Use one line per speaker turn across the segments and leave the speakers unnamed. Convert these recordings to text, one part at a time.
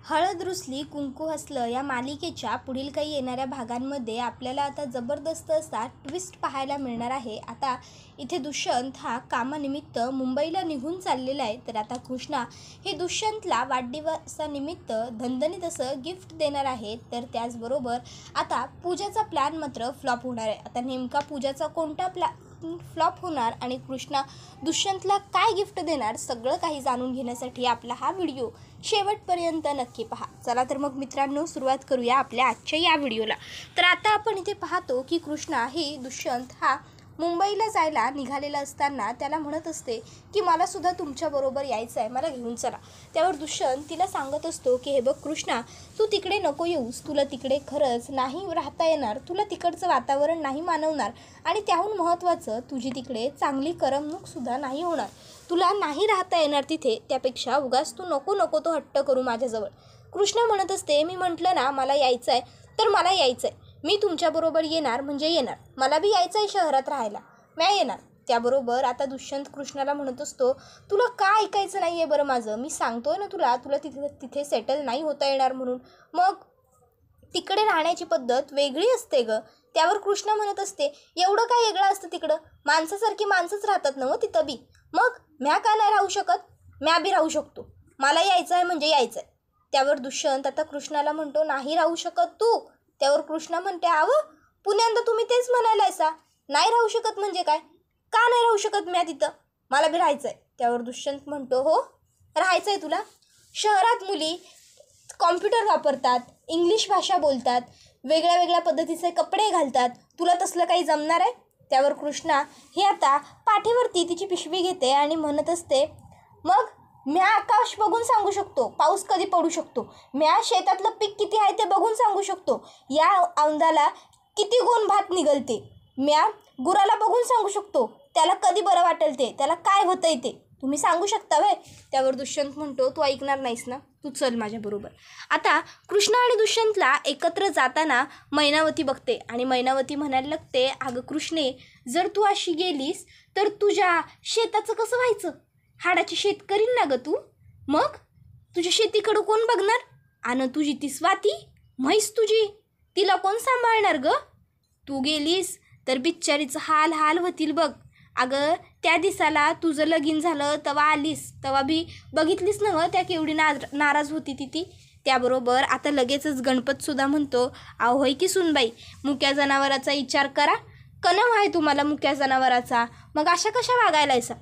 हळद रुसली कुंकू हसलं या मालिकेच्या पुढील काही येणाऱ्या भागांमध्ये आपल्याला आता जबरदस्त असा ट्विस्ट पाहायला मिळणार आहे। आता इथे दुष्यंत हा कामानिमित्त मुंबईला निघून चाललेला आहे। तर आता कृष्णा हे दुष्यंतला वाढदिवसानिमित्त धनधनीत असं गिफ्ट देणार आहे। तर त्याचबरोबर आता पूजाचा प्लॅन मात्र फ्लॉप होणार आहे। आता नेमका पूजाचा कोणता फ्लॉप होणार आणि कृष्णा दुष्यंतला काय गिफ्ट देणार सगळं काही जाणून घेण्यासाठी आपला हा व्हिडिओ शेवटपर्यंत नक्की पहा। चला तर मग मित्रांनो सुरुवात करूया आपल्या आजच्या या व्हिडिओला। तर आता आपण इथे पाहतो की कृष्णा ही दुष्यंत हा मुंबईला जायला निघालेला असताना त्याला म्हणत असते की मला सुद्धा तुमच्याबरोबर यायचं आहे, मला घेऊन चला। त्यावर दुष्यंत तिला सांगत असतो की हे बघ कृष्णा, तू तिकडे नको येऊस, तुला तिकडे खरंच नाही राहता येणार, तुला तिकडचं वातावरण नाही मानवणार आणि त्याहून महत्त्वाचं तुझी तिकडे चांगली करमणूकसुद्धा नाही होणार, तुला नाही राहता येणार तिथे, त्यापेक्षा उगाच तू नको तो हट्ट करू माझ्याजवळ। कृष्णा म्हणत असते मी म्हटलं ना मला यायचं आहे तर मला यायचं आहे, मी तुमच्याबरोबर येणार म्हणजे येणार, मला बी यायचं आहे शहरात राहायला, मी येणार। त्याबरोबर आता दुष्यंत कृष्णाला म्हणत असतो तुला का ऐकायचं नाही आहे बरं माझं, मी सांगतोय ना तुला तिथे सेटल नाही होता येणार म्हणून, मग तिकडे राहण्याची पद्धत वेगळी असते ग। त्यावर कृष्णा म्हणत असते एवढं काय वेगळं असतं तिकडं, माणसासारखी माणसंच राहतात ना तिथं बी, मग म्या का नाही राहू शकत, म्या बी राहू शकतो, मला यायचं आहे म्हणजे यायचं आहे। त्यावर दुष्यंत आता कृष्णाला म्हणतो नाही राहू शकत तू। त्यावर कृष्णा म्हणते पुण्यांदा तुम्ही तेच म्हणायलायसा, नाही राहू शकत म्हणजे काय, का नाही राहू शकत म्या तिथं, मला बी राहायचं आहे। त्यावर दुष्यंत म्हणतो हो राहायचं आहे तुला, शहरात मुली कॉम्प्युटर वापरतात, इंग्लिश भाषा बोलतात, वेगळ्या पद्धतीचे कपडे घालतात, तुला तसलं काही जमणार आहे। त्यावर कृष्णा हे आता पाठीवरती तिची पिशवी घेते आणि म्हणत असते मग म्या आकाश बघून सांगू शकतो पाऊस कधी पडू शकतो, म्या शेतातलं पीक किती आहे ते बघून सांगू शकतो, या औंदाला किती गुण भात निघलते, म्या गुराला बघून सांगू शकतो त्याला कधी बरं वाटेल ते, त्याला काय होतंय ते तुम्ही सांगू शकता व्हय। त्यावर दुष्यंत म्हणतो तू ऐकणार नाहीस ना, तू चल माझ्याबरोबर। आता कृष्णा आणि दुष्यंतला एकत्र जाताना मैनावती बघते आणि मैनावती म्हणायला लागते अगं कृष्णे, जर तू अशी गेलीस तर तुझ्या शेताचं कसं व्हायचं, हाडाची शेत करीन ना ग तू, मग तुझ्या शेतीकडं कोण बघणार, आणि तुझी ती स्वाती म्हैस तुझी तिला कोण सांभाळणार ग, तू गेलीस तर बिच्चारीचं हाल होतील बघ। अगं त्या दिसाला तुझं लगीन झालं तेव्हा आलीस तेव्हा बी बघितलीस ना त्या केवढी नाराज होती ती। त्याबरोबर आता लगेचच गणपतसुद्धा म्हणतो अहो होय की सुनबाई, मुक्या जनावराचा विचार करा, कणव आहे तुम्हाला मुक्या जनावराचा, मग अशा कशा वागायलायसा।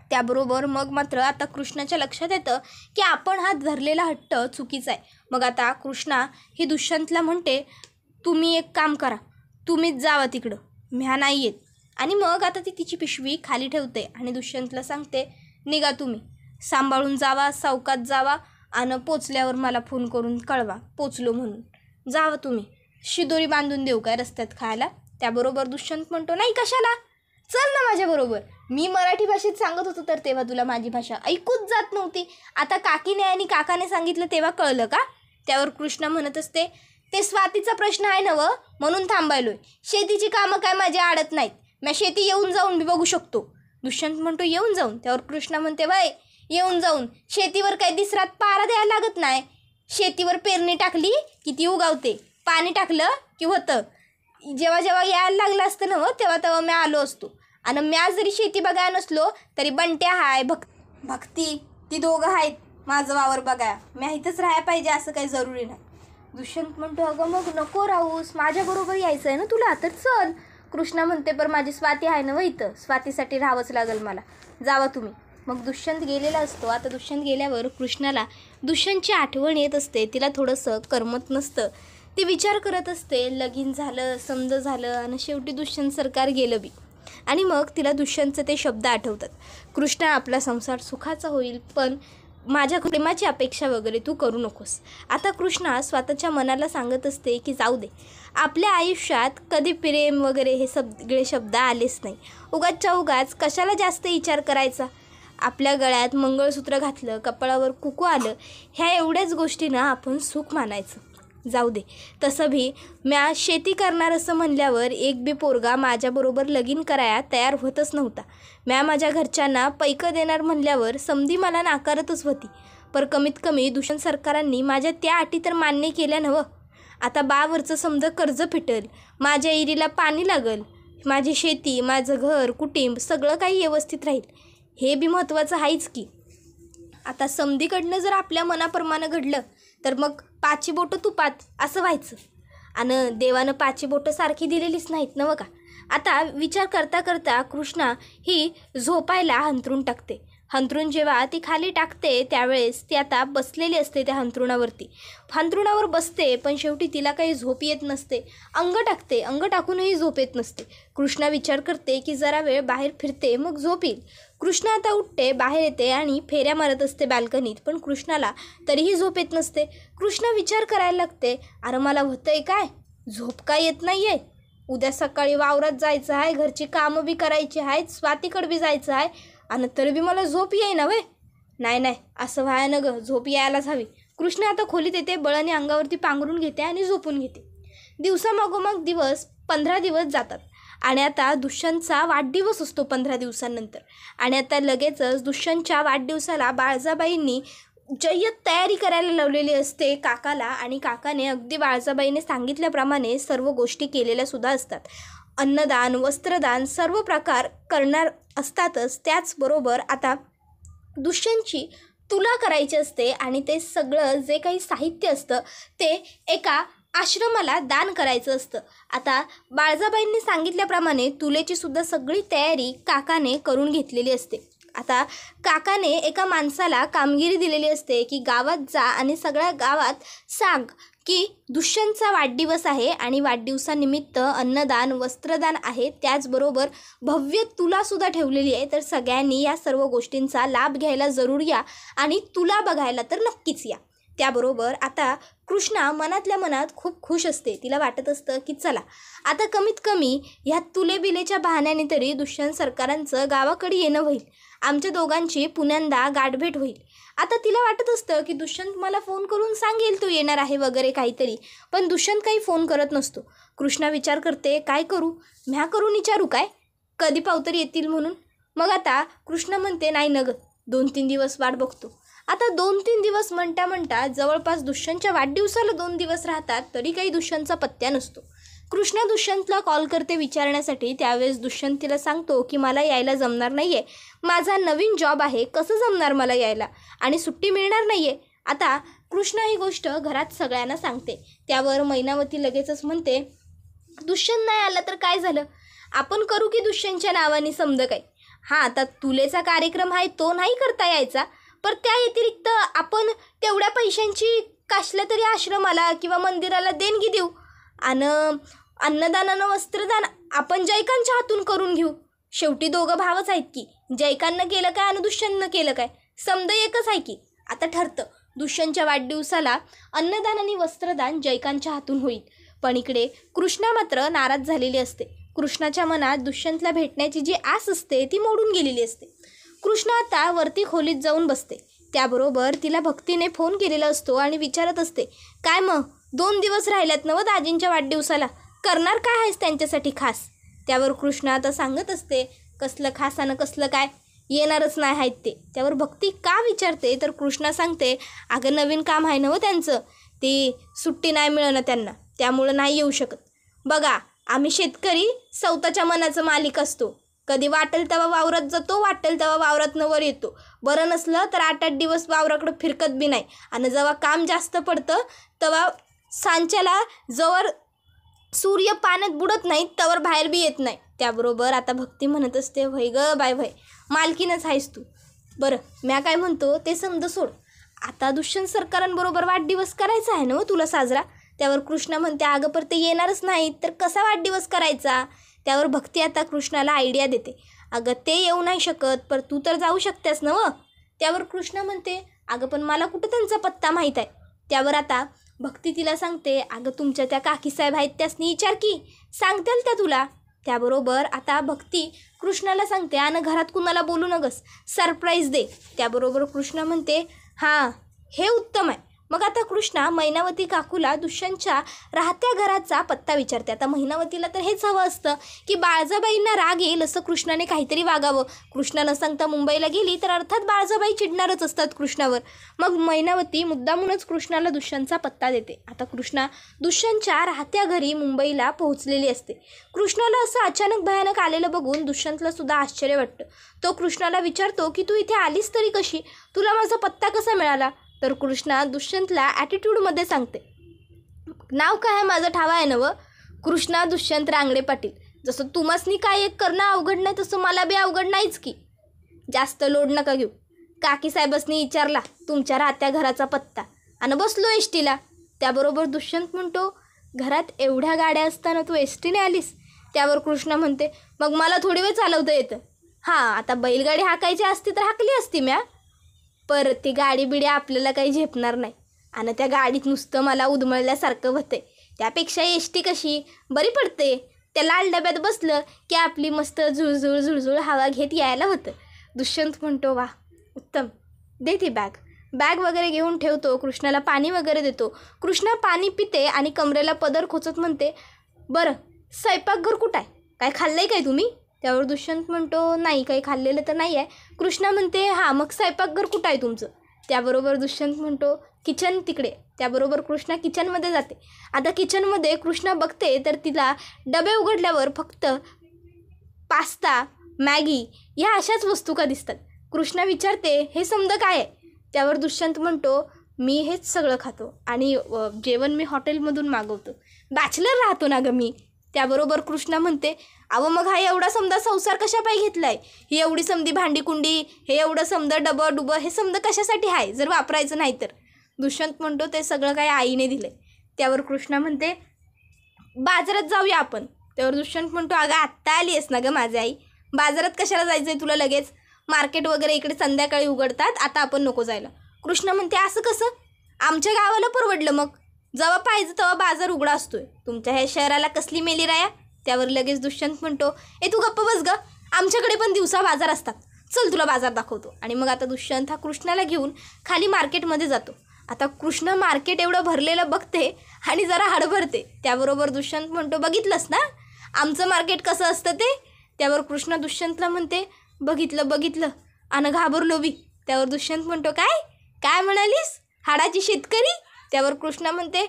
त्याबरोबर मग मात्र आता कृष्णाच्या लक्षात येतं की आपण हा धरलेला हट्ट चुकीचा आहे। मग आता कृष्णा ही दुष्यंतला म्हणते तुम्ही एक काम करा, तुम्हीच जावा तिकडं, म्या नाही येत। आणि मग आता ती तिची पिशवी खाली ठेवते आणि दुष्यंतला सांगते निघा तुम्ही, सांभाळून जावा, सावकात जावा आणि पोचल्यावर मला फोन करून कळवा पोचलो म्हणून, जावा तुम्ही, शिदोरी बांधून देऊ काय रस्त्यात खायला। त्याबरोबर दुष्यंत म्हणतो नाही कशाला, चल ना माझ्याबरोबर, मी मराठी भाषेत सांगत होतो तर तेव्हा तुला माझी भाषा ऐकूच जात नव्हती, आता काकीने आणि काकाने सांगितलं तेव्हा कळलं का। त्यावर कृष्णा म्हणत असते ते स्वातीचा प्रश्न आहे ना म्हणून थांबायलोय, शेतीची कामं काय माझी आडत नाहीत, मी शेती येऊन जाऊन मी बघू शकतो। दुष्यंत म्हणतो येऊन जाऊन, त्यावर कृष्णा म्हणते बाय येऊन जाऊन शेतीवर काही दिसरात पारा द्यायला लागत नाही, शेतीवर पेरणी टाकली की ती उगावते, पाणी टाकलं की होतं, जेव्हा यायला लागलं असतं ना तेव्हा मी आलो असतो, आणि म्या जरी शेती बघायला नसलो तरी बंट्या हाय भक्ती ती दोघं आहेत माझं वावर बघाय, म्या इथंच राहायला पाहिजे असं काही जरुरी नाही। दुष्यंत म्हणतो अगं मग नको राहूस, माझ्याबरोबर यायचं आहे ना तुला तर चल। कृष्णा म्हणते पर माझी स्वाती आहे ना इथं, स्वातीसाठी राहावंच लागेल मला, जावा तुम्ही। मग दुष्यंत गेलेला असतो। आता दुष्यंत गेल्यावर कृष्णाला दुष्यंतची आठवण येत असते, तिला थोडंसं करमत नसतं, ती विचार करत असते लगीन झालं समज झालं आणि शेवटी दुष्यंत सरकार गेलं बी, आणि मग तिला दुष्यंतचे ते शब्द आठवतात कृष्णा आपला संसार सुखाचा होईल पण माझ्या प्रेमाची अपेक्षा वगैरे तू करू नकोस। आता कृष्णा स्वतःच्या मनाला सांगत असते की जाऊ दे, आपल्या आयुष्यात कधी प्रेम वगैरे हे सगळे शब्द आलेच नाही, उगाच कशाला जास्त विचार करायचा, आपल्या गळ्यात मंगळसूत्र घातलं, कपाळावर कुकू आलं, ह्या एवढ्याच गोष्टींना आपण सुख मानायचं, जाऊ दे। तसं भी म्या शेती करणार असं म्हणल्यावर एक बी पोरगा माझ्याबरोबर लगीन कराया तयार होतच नव्हता, म्या माझ्या घरच्यांना पैकं देणार म्हणल्यावर समधी मला नाकारतच होती, पर कमीत कमी दुष्यंत सरकारांनी माझ्या त्या अटी तर मान्य केल्या नव्ह. आता बावरचं समजा कर्ज फिटेल, माझ्या इरीला पाणी लागल, माझी शेती, माझं घर, कुटुंब सगळं काही व्यवस्थित राहील. हे बी महत्त्वाचं आहेच की. आता समधीकडनं जर आपल्या मनाप्रमाणे घडलं तर मग पाची बोटं तुपात असं व्हायचं. आणि देवानं पाची बोटं सारखी दिलेलीच नाहीत ना बघा. आता विचार करता करता कृष्णा ही झोपायला हंतरून टाकते. हंतरून जेव्हा ती खाली टाकते त्यावेळेस ती आता बसलेली असते त्या हंतरुणावर बसते, पण शेवटी तिला काही झोप येत नसते. अंग टाकूनही झोप येत नसते. कृष्णा विचार करते की जरा वेळ बाहेर फिरते मग झोप येईल. कृष्णा आता उठते, बाहेर येते आणि फेऱ्या मारत असते बाल्कनीत, पण कृष्णाला तरीही झोप येत नसते. कृष्णा विचार करायला लागते, अरे मला होतंय काय, झोप काय येत नाही आहे, उद्या सकाळी वावरात जायचं आहे, घरची कामं बी करायची आहेत, स्वातीकडे बी जायचं आहे आणि तरी बी मला झोप येईना वय. नाही असं व्हाय न गं, झोप यायलाच हवी. कृष्णा आता खोलीत येते, बळाने अंगावरती पांघरून घेते आणि झोपून घेते. दिवसामागोमाग दिवस 15 दिवस जातात आणि आता दुष्यंतचा वाढदिवस असतो 15 दिवसांनंतर. आणि आता लगेचच दुष्यंतच्या वाढदिवसाला बाळजाबाईंनी जय्यत तयारी करायला लावलेली असते काकाला, आणि काकाने अगदी बाळजाबाईने सांगितल्याप्रमाणे सर्व गोष्टी केलेल्या सुद्धा असतात. अन्नदान, वस्त्रदान सर्व प्रकार करणार असतातच. त्याचबरोबर आता दुष्यंतची तुला करायची असते आणि ते सगळं जे काही साहित्य असतं ते एका आश्रमाला दान करायचं असतं. आता बाळजाबाईंनी सांगितल्याप्रमाणे तुलेची सुद्धा सगळी तयारी काकाने करून घेतलेली असते. आता काकाने एका माणसाला कामगिरी दिलेली असते की गावात जा आणि सगळ्या गावात सांग की दुष्यंतचा वाढदिवस आहे आणि वाढदिवसानिमित्त अन्नदान, वस्त्रदान आहे, त्याचबरोबर भव्य तुलासुद्धा ठेवलेली आहे. तर सगळ्यांनी या सर्व गोष्टींचा लाभ घ्यायला जरूर या आणि तुला बघायला तर नक्कीच या. त्याबरोबर आता कृष्णा मनातल्या मनात खूप खुश असते. तिला वाटत असतं की चला आता कमीत कमी ह्या तुलेबिलेच्या बहाण्याने तरी दुष्यंत सरकारांचं गावाकडे येणं होईल, आमच्या दोघांची पुण्यांदा गाठभेट होईल. आता तिला वाटत असतं की दुष्यंत मला फोन करून सांगेल तू येणार आहे वगैरे काहीतरी, पण दुष्यंत काही फोन करत नसतो. कृष्णा विचार करते काय करू, म्या करून विचारू काय, कधी पावतरी येतील म्हणून. मग आता कृष्णा म्हणते नाही न ग, 2-3 दिवस वाट बघतो. आता 2-3 दिवस म्हणता जवळपास दुष्यंतच्या वाढदिवसाला 2 दिवस राहतात तरी काही दुष्यंतचा पत्त्या नसतो. कृष्णा दुष्यंतला कॉल करते विचारण्यासाठी. त्यावेळेस दुष्यंत तिला सांगतो की मला यायला जमणार नाही आहे, माझा नवीन जॉब आहे, कसं जमणार मला यायला, आणि सुट्टी मिळणार नाही आहे. आता कृष्णा ही गोष्ट घरात सगळ्यांना सांगते. त्यावर मैनावती लगेचच म्हणते दुष्यंत नाही आला तर काय झालं, आपण करू की दुष्यंतच्या नावाने समज काय. हां आता तुलेचा कार्यक्रम आहे तो नाही करता यायचा, पण त्या व्यतिरिक्त आपण तेवढ्या पैशांची कसल्या तरी आश्रमाला किंवा मंदिराला देणगी देऊ आणि अन्नदानानं वस्त्रदान आपण जयकांच्या हातून करून घेऊ. शेवटी दोघं भावच आहेत की, जयकांनं केलं काय आणि दुष्यंतनं केलं काय, समज एकच आहे की. आता ठरतं दुष्यंतच्या वाढदिवसाला अन्नदान आणि वस्त्रदान जयकांच्या हातून होईल. पण इकडे कृष्णा मात्र नाराज झालेली असते. कृष्णाच्या मनात दुष्यंतला भेटण्याची जी आस असते ती मोडून गेलेली असते. कृष्णा आता वरती खोलीत जाऊन बसते. त्याबरोबर तिला भक्तीने फोन केलेला असतो आणि विचारत असते काय मग 2 दिवस राहिल्यात नवं दाजींच्या वाढदिवसाला, करणार काय आहेस त्यांच्यासाठी खास. त्यावर कृष्णा आता सांगत असते कसलं खास आणि कसलं काय, येणारच नाही आहेत ते. त्यावर भक्ती का विचारते तर कृष्णा सांगते अगं नवीन काम आहे नवं त्यांचं, ती सुट्टी नाही मिळणं त्यांना, त्यामुळं नाही येऊ शकत. बघा आम्ही शेतकरी स्वतःच्या मनाचं मालिक असतो, कधी वाटेल तेव्हा वावरात जातो, वाटेल तेव्हा वावरातनं वर येतो, बरं नसलं तर 8-8 दिवस वावराकडं फिरकत बी नाही, आणि जेव्हा काम जास्त पडतं तेव्हा सांच्याला जवळ सूर्य पाण्यात बुडत नाही तवर बाहेर बी येत नाही. त्याबरोबर आता भक्ती म्हणत असते व्हय ग बाय व्हय, मालकीनच आहेस तू. बरं म्या काय म्हणतो ते समज सोड, आता दुष्यंत सरकारांबरोबर वाढदिवस करायचा आहे ना तुला साजरा. त्यावर कृष्णा म्हणते अगं पर ते येणारच नाही तर कसा वाढदिवस करायचा. त्यावर भक्ती आता कृष्णाला आयडिया देते, अगं ते येऊ नाही शकत पर तू तर जाऊ शकतेस ना व. त्यावर कृष्णा म्हणते अगं पण मला कुठं त्यांचा पत्ता माहीत आहे. त्यावर आता भक्ती तिला सांगते अगं तुमच्या त्या काकीसाहेब आहेत त्यासनी विचार की, सांगतील त्या तुला. त्याबरोबर आता भक्ती कृष्णाला सांगते आणि घरात कुणाला बोलू नगस, सरप्राईज दे. त्याबरोबर कृष्णा म्हणते हां हे उत्तम आहे. मग आता कृष्णा मैनावती काकूला दुष्यंतच्या राहत्या घराचा पत्ता विचारते. आता मैनावतीला तर हेच हवं असतं की बाळजाबाईंना राग येईल असं कृष्णाने काहीतरी वागावं. कृष्णा न सांगता मुंबईला गेली तर अर्थात बाळजाबाई चिडणारच असतात कृष्णावर. मग मैनावती मुद्दामूनच कृष्णाला दुष्यंतचा पत्ता देते. आता कृष्णा दुष्यंतच्या राहत्या घरी मुंबईला पोहोचलेली असते. कृष्णाला असं अचानक भयानक आलेलं बघून दुष्यंतला सुद्धा आश्चर्य वाटतं. तो कृष्णाला विचारतो की तू इथे आलीस तरी कशी, तुला माझा पत्ता कसा मिळाला. तर कृष्णा दुष्यंतला ॲटिट्यूडमध्ये सांगते, नाव काय आहे माझं ठावा आहे नवं, कृष्णा दुष्यंत रांगडे पाटील. जसं तुम्हासनी काय एक करणं अवघड नाही तसं मला बी अवघड नाहीच की. जास्त लोड नका घेऊ. काकी साहेबांनी विचारला तुमच्या राहत्या घराचा पत्ता आणि बसलो एसटीला. त्याबरोबर दुष्यंत म्हणतो, घरात एवढ्या गाड्या असताना तू एसटीने आलीस. त्यावर कृष्णा म्हणते, मग मला थोडी वेळ चालवता येतं. हां, आता बैलगाडी हाकायची असती तर हाकली असती म्या, पर ती गाडी बिडी आपल्याला काही झेपणार नाही आणि त्या गाडीत नुसतं मला उदमळल्यासारखं होते. त्यापेक्षा एसटी कशी बरी पडते, त्या लाल डब्यात बसलं की आपली मस्त झुळझुळ झुळझुळ हवा घेत यायला होतं. दुष्यंत म्हणतो, वा उत्तम, दे ती बॅग वगैरे घेऊन ठेवतो. कृष्णाला पाणी वगैरे देतो. कृष्णा पाणी पिते आणि कमरेला पदर खोचत म्हणते, बरं स्वयंपाकघर कुठं आहे, काय खाल्लं आहे काय तुम्ही. त्यावर दुष्यंत म्हणतो, नाही काही खाल्लेलं तर नाही आहे. कृष्णा म्हणते, हां मग स्वयंपाकघर कुठं आहे तुमचं. त्याबरोबर दुष्यंत म्हणतो, किचन तिकडे. त्याबरोबर कृष्णा किचनमध्ये जाते. आता किचनमध्ये कृष्णा बघते तर तिला डबे उघडल्यावर फक्त पास्ता, मॅगी ह्या अशाच वस्तू का दिसतात. कृष्णा विचारते, हे समजा काय आहे. त्यावर दुष्यंत म्हणतो, मी हेच सगळं खातो आणि जेवण मी हॉटेलमधून मागवतो, बॅचलर राहतो ना गं मी. त्याबरोबर कृष्णा म्हणते, अहो मग हा एवढा समजा संसार कशा पायी घेतला आहे, ही एवढी समधी भांडीकुंडी, हे एवढं समजा डबं हे समजा कशासाठी आहे जर वापरायचं नाही तर. दुष्यंत म्हणतो, ते सगळं काय आईने दिलं आहे. त्यावर कृष्णा म्हणते, बाजारात जाऊया आपण. त्यावर दुष्यंत म्हणतो, अगं आत्ता आली आहेस ना गं माझी आई, बाजारात कशाला जायचं आहे तुला लगेच, मार्केट वगैरे इकडे संध्याकाळी उघडतात, आता आपण नको जायला. कृष्णा म्हणते, असं कसं, आमच्या गावाला परवडलं, मग जेव्हा पाहिजे तेव्हा बाजार उघडा असतोय, तुमच्या ह्या शहराला कसली मेली राया. त्यावर लगेच दुष्यंत म्हणतो, तू गप्प बस ग, आमच्याकडे पण दिवसा बाजार असतात, चल तुला बाजार दाखवतो. आणि मग आता दुष्यंत हा कृष्णाला घेऊन खाली मार्केटमध्ये जातो. आता कृष्णा मार्केट एवढं भरलेलं बघते आणि जरा हडबडते. त्याबरोबर दुष्यंत म्हणतो, बघितलंस ना आमचं मार्केट कसं असतं ते. त्यावर कृष्णा दुष्यंतला म्हणते, बघितलं आणि घाबरलो बी. त्यावर दुष्यंत म्हणतो, काय म्हणालीस, हाडाची शेतकरी. त्यावर कृष्णा म्हणते,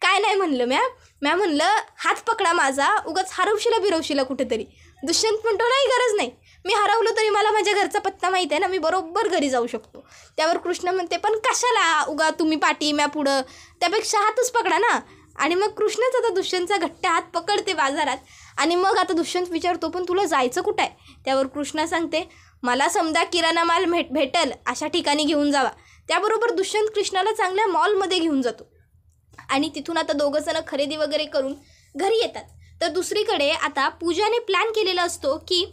काय नाही म्हणलं म्या म्हणलं हात पकडा माझा, उगाच हरवशीला बिरवशीला कुठेतरी. दुष्यंत म्हणतो, नाही गरज नाही, मी हरवलो तरी मला माझ्या घरचा पत्ता माहीत आहे ना, मी बरोबर घरी जाऊ शकतो. त्यावर कृष्णा म्हणते, पण कशाला उगा तुम्ही पाठी म्या पुढं, त्यापेक्षा हातच पकडा ना. आणि मग कृष्णच आता दुष्यंतचा घट्ट हात पकडते बाजारात. आणि मग आता दुष्यंत विचारतो, पण तुला जायचं कुठं आहे. त्यावर कृष्णा सांगते, मला समजा किराणा माल भेटेल अशा ठिकाणी घेऊन जावा. त्याबरोबर दुष्यंत कृष्णाला चांगल्या मॉलमध्ये घेऊन जातो आणि तिथून आता दोघंजणं खरेदी वगैरे करून घरी येतात. तर दुसरीकडे आता पूजाने प्लॅन केलेला असतो की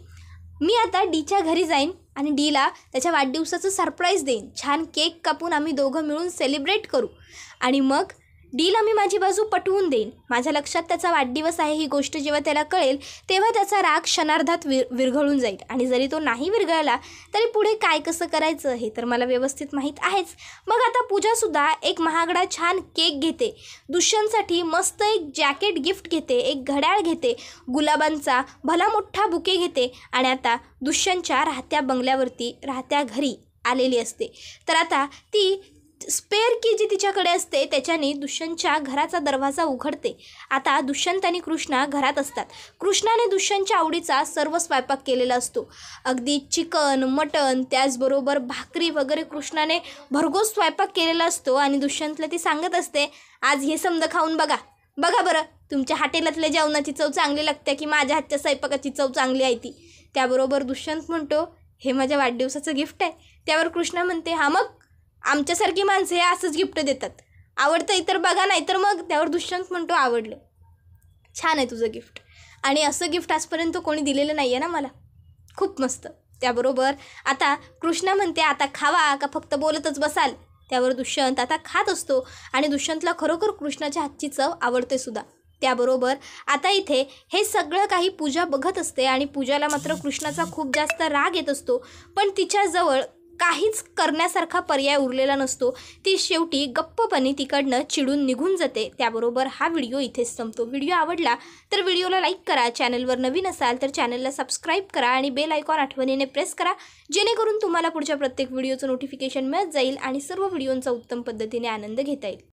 मी आता डीच्या घरी जाईन आणि डीला त्याच्या वाढदिवसाचं सरप्राईज देईन, छान केक कापून आम्ही दोघं मिळून सेलिब्रेट करू आणि मग डीला मी माझी बाजू पटवून देईन. माझ्या लक्षात त्याचा वाढदिवस आहे ही गोष्ट जेव्हा त्याला कळेल तेव्हा त्याचा राग क्षणार्धात विरघळून जाईल आणि जरी तो नाही विरघळला तरी पुढे काय कसं करायचं हे तर मला व्यवस्थित माहीत आहेच. मग आता पूजासुद्धा एक महागडा छान केक घेते, दुष्यंतसाठी मस्त एक जॅकेट गिफ्ट घेते, एक घड्याळ घेते, गुलाबांचा भला मोठा बुके घेते आणि आता दुष्यंतच्या राहत्या बंगल्यावरती राहत्या घरी आलेली असते. तर आता ती स्पेअर की जी तिच्याकडे असते त्याच्याने दुष्यंतच्या घराचा दरवाजा उघडते. आता दुष्यंत आणि कृष्णा घरात असतात. कृष्णाने दुष्यंतच्या आवडीचा सर्व स्वयंपाक केलेला असतो, अगदी चिकन, मटण, त्याचबरोबर भाकरी वगैरे कृष्णाने भरघोस स्वयंपाक केलेला असतो आणि दुष्यंतला ती सांगत असते, आज हे समजा खाऊन बघा बरं, तुमच्या हॉटेलातल्या जेवणाची चव चांगली लागते की माझ्या हातच्या स्वयंपाकाची चव चांगली आहे ती. त्याबरोबर दुष्यंत म्हणतो, हे माझ्या वाढदिवसाचं गिफ्ट आहे. त्यावर कृष्णा म्हणते, हा मग आमच्यासारखी माणसं हे असंच गिफ्ट देतात, आवडतं इतर बघा नाही तर मग. त्यावर दुष्यंत म्हणतो, आवडलं, छान आहे तुझं गिफ्ट आणि असं गिफ्ट आजपर्यंत कोणी दिलेलं नाही आहे ना मला, खूप मस्त. त्याबरोबर आता कृष्णा म्हणते, आता खावा का फक्त बोलतच बसाल. त्यावर दुष्यंत आता खात असतो आणि दुष्यंतला खरोखर कृष्णाच्या हातची चव आवडते सुद्धा. त्याबरोबर आता इथे हे सगळं काही पूजा बघत असते आणि पूजाला मात्र कृष्णाचा खूप जास्त राग येत असतो, पण तिच्याजवळ काहीच करण्यासारखा पर्याय उरलेला नसतो, ती शेवटी गप्पपणे तिकडनं चिडून निघून जाते. त्याबरोबर हा व्हिडिओ इथेच संपतो. व्हिडिओ आवडला तर व्हिडिओला लाईक करा, चॅनलवर नवीन असाल तर चॅनलला सबस्क्राईब करा आणि बेल आयकॉन आठवणीने प्रेस करा, जेणेकरून तुम्हाला पुढच्या प्रत्येक व्हिडिओचं नोटिफिकेशन मिळत जाईल आणि सर्व व्हिडिओंचा उत्तम पद्धतीने आनंद घेता येईल.